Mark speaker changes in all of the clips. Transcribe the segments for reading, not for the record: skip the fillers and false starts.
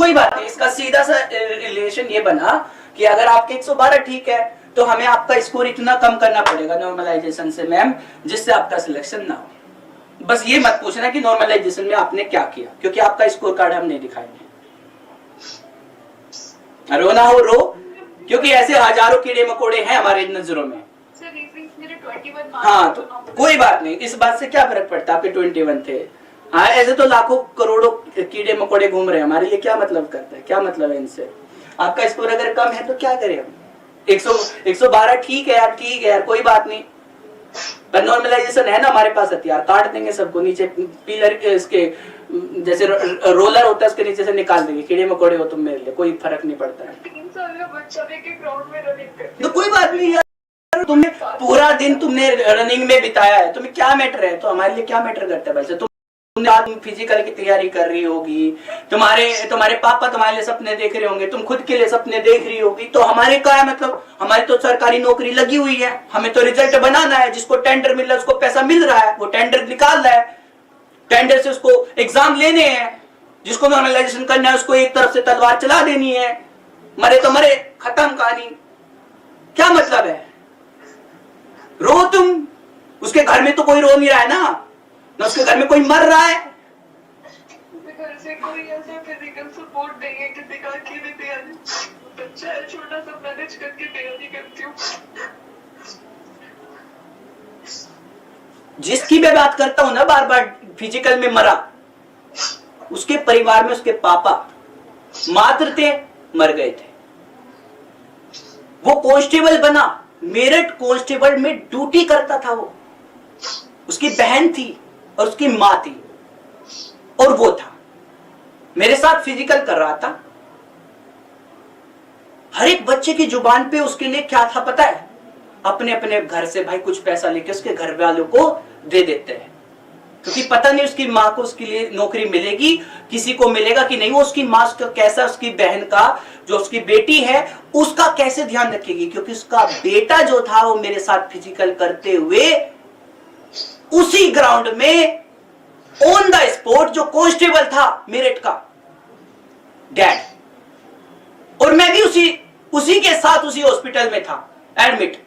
Speaker 1: कोई बात नहीं, इसका सीधा सा रिलेशन ये बना कि अगर आपके 112 ठीक है तो हमें आपका स्कोर इतना कम करना पड़ेगा नॉर्मलाइजेशन से मैम, जिससे आपका सिलेक्शन ना हो। बस ये मत पूछना कि नॉर्मलाइजेशन में आपने क्या किया, क्योंकि आपका स्कोर कार्ड हम नहीं दिखाएंगे। रो ना हो रो, क्योंकि ऐसे हजारों कीड़े मकोड़े हैं हमारे नजरों में। हाँ तो कोई बात नहीं, इस बात से क्या फर्क पड़ता, आपके 21 थे। हाँ ऐसे तो लाखों करोड़ों कीड़े मकोड़े घूम रहे हैं, हमारे लिए क्या मतलब करता है, क्या मतलब है इनसे। आपका स्कोर अगर कम है तो क्या करें हम, 112 ठीक है यार, ठीक है यार, कोई बात नहीं। पर नॉर्मलाइजेशन है ना हमारे पास हथियार, काट देंगे सबको, नीचे पिलर इसके जैसे रोलर होता है उसके नीचे से निकाल देंगे, कीड़े मकोड़े हो तुम मेरे लिए, कोई फर्क नहीं पड़ता है।
Speaker 2: 3 साल का बच्चा लेके ग्राउंड में रनिंग करते,
Speaker 1: तो कोई बात नहीं यार, तुमने पूरा दिन तुमने रनिंग में बिताया है, तुम्हें क्या मैटर है, तो हमारे लिए क्या मैटर करता है भाई। तुम फिजिकल की तैयारी कर रही होगी, तुम्हारे पापा तुम्हारे लिए सपने देख रहे होंगे, तुम खुद के लिए सपने देख रही होगी, तो हमारे क्या है मतलब, हमारी तो सरकारी नौकरी लगी हुई है, हमें तो रिजल्ट बनाना है, जिसको टेंडर मिल रहा है उसको पैसा मिल रहा है, वो टेंडर निकाल रहा है, टेंडर से उसको एग्जाम लेने हैं, जिसको नॉर्मलाइजेशन करना है उसको एक तरफ से तलवार चला देनी है, मरे तो मरे, खत्म कहानी। क्या मतलब है, रो तुम, उसके घर में तो कोई रो नहीं रहा है ना उसके घर में कोई मर रहा है।
Speaker 2: घर से कोई ऐसा फिजिकल सपोर्ट नहीं है, किसी का अकेले तैयारी, बच्चा है छोटा सा, मैनेज करके तैयारी करती हूँ।
Speaker 1: जिसकी मैं बात करता हूं ना बार बार फिजिकल में मरा, उसके परिवार में उसके पापा मात्र थे, मर गए थे। वो कांस्टेबल बना, मेरठ कांस्टेबल में ड्यूटी करता था, वो उसकी बहन थी और उसकी मां थी, और वो था मेरे साथ फिजिकल कर रहा था। हर एक बच्चे की जुबान पे उसके लिए क्या था पता है, अपने अपने घर से भाई कुछ पैसा लेके उसके घर वालों को दे देते हैं, क्योंकि पता नहीं उसकी माँ को उसके लिए नौकरी मिलेगी, किसी को मिलेगा कि नहीं, वो उसकी माँ का कैसा, उसकी बहन का जो उसकी बेटी है उसका कैसे ध्यान रखेगी, क्योंकि उसका बेटा जो था वो मेरे साथ फिजिकल करते हुए उसी ग्राउंड में ऑन द स्पॉट जो कांस्टेबल था मेरठ का डैड, और मैं भी उसी के साथ उसी हॉस्पिटल में था एडमिट।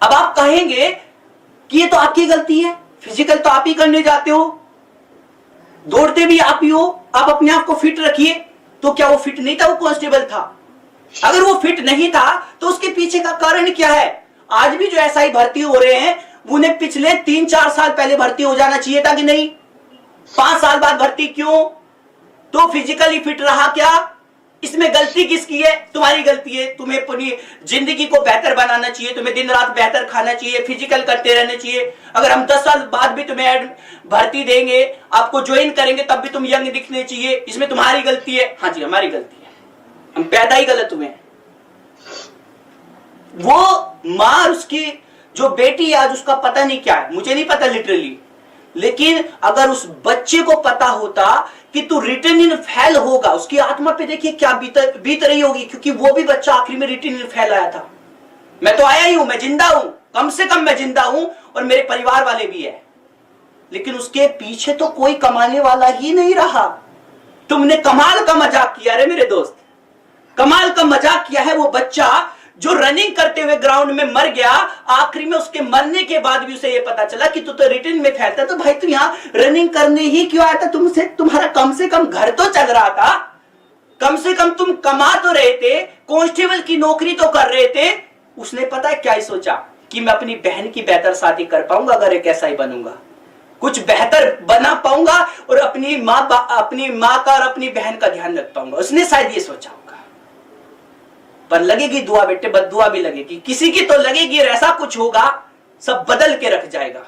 Speaker 1: अब आप कहेंगे कि ये तो आपकी गलती है, फिजिकल तो आप ही करने जाते हो, दौड़ते भी आप ही हो, आप अपने आप को फिट रखिए। तो क्या वो फिट नहीं था, वो कांस्टेबल था? अगर वो फिट नहीं था तो उसके पीछे का कारण क्या है? आज भी जो एसआई भर्ती हो रहे हैं उन्हें पिछले 3-4 साल पहले भर्ती हो जाना चाहिए था कि नहीं? 5 साल बाद भर्ती क्यों? तो फिजिकली फिट रहा क्या? इसमें गलती किसकी है? तुम्हारी गलती है। तुम्हें अपनी जिंदगी को बेहतर बनाना चाहिए, तुम्हें दिन रात बेहतर खाना चाहिए, फिजिकल करते रहना चाहिए। अगर हम 10 साल बाद भी तुम्हें भर्ती देंगे, आपको ज्वाइन करेंगे, तब भी तुम यंग दिखने चाहिए, इसमें तुम्हारी गलती है। हाँ जी, हमारी गलती है, हम पैदा ही गलत हुए। वो मां, उसकी जो बेटी आज उसका पता नहीं क्या है, मुझे नहीं पता लिटरली, लेकिन अगर उस बच्चे को पता होता कि तू रिटर्न इन फेल होगा, उसकी आत्मा पे देखिए क्या बीत रही होगी, क्योंकि वो भी बच्चा आखिरी में रिटर्न इन फेल आया था। मैं तो आया ही हूं, मैं जिंदा हूं, कम से कम मैं जिंदा हूं, और मेरे परिवार वाले भी है, लेकिन उसके पीछे तो कोई कमाने वाला ही नहीं रहा। तुमने कमाल का मजाक किया रे मेरे दोस्त, कमाल का मजाक किया है। वो बच्चा जो रनिंग करते हुए ग्राउंड में मर गया, आखिरी में उसके मरने के बाद भी उसे ये पता चला कि तू तो रिटर्न में फैलता, तो भाई तू यहाँ रनिंग करने ही क्यों आया था? तुमसे तुम्हारा कम से कम घर तो चल रहा था, कम से कम तुम कमा तो रहे थे, कांस्टेबल की नौकरी तो कर रहे थे। उसने पता है क्या ही सोचा कि मैं अपनी बहन की बेहतर शादी कर पाऊंगा अगर एक ऐसा ही बनूंगा, कुछ बेहतर बना पाऊंगा और अपनी माँ का और अपनी बहन का ध्यान रख पाऊंगा। उसने शायद ये सोचा होगा। पर लगेगी दुआ बेटे, बद्दुआ भी लगेगी, किसी की तो लगेगी, ऐसा कुछ होगा सब बदल के रख जाएगा।